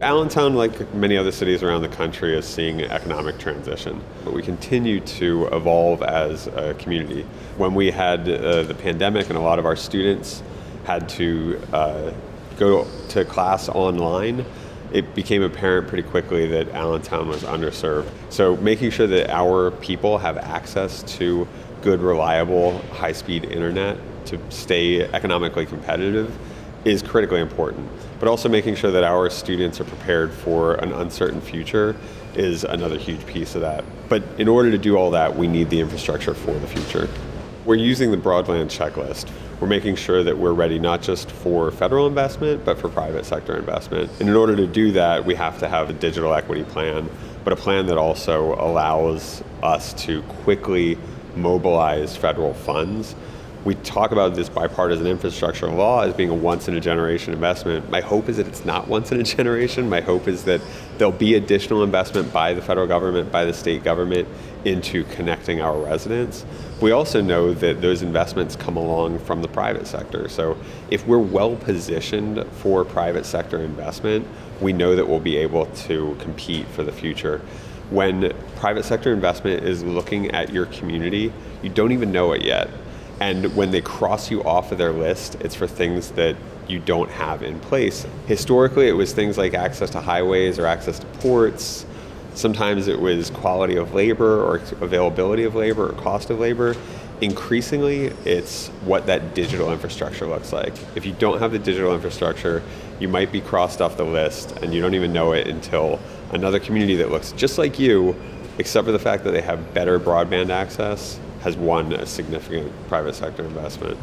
Allentown, like many other cities around the country, is seeing economic transition. But we continue to evolve as a community. When we had the pandemic and a lot of our students had to go to class online, it became apparent pretty quickly that Allentown was underserved. So making sure that our people have access to good, reliable, high-speed internet to stay economically competitive is critically important. But also making sure that our students are prepared for an uncertain future is another huge piece of that. But in order to do all that, we need the infrastructure for the future. We're using the BroadLAND checklist. We're making sure that we're ready not just for federal investment, but for private sector investment. And in order to do that, we have to have a digital equity plan, but a plan that also allows us to quickly mobilize federal funds. We talk about this bipartisan infrastructure law as being a once-in-a-generation investment. My hope is that it's not once in a generation. My hope is that there'll be additional investment by the federal government, by the state government, into connecting our residents. We also know that those investments come along from the private sector. So if we're well positioned for private sector investment, we know that we'll be able to compete for the future. When private sector investment is looking at your community, you don't even know it yet. And when they cross you off of their list, it's for things that you don't have in place. Historically, it was things like access to highways or access to ports. Sometimes it was quality of labor or availability of labor or cost of labor. Increasingly, it's what that digital infrastructure looks like. If you don't have the digital infrastructure, you might be crossed off the list and you don't even know it until another community that looks just like you, except for the fact that they have better broadband access, has won a significant private sector investment.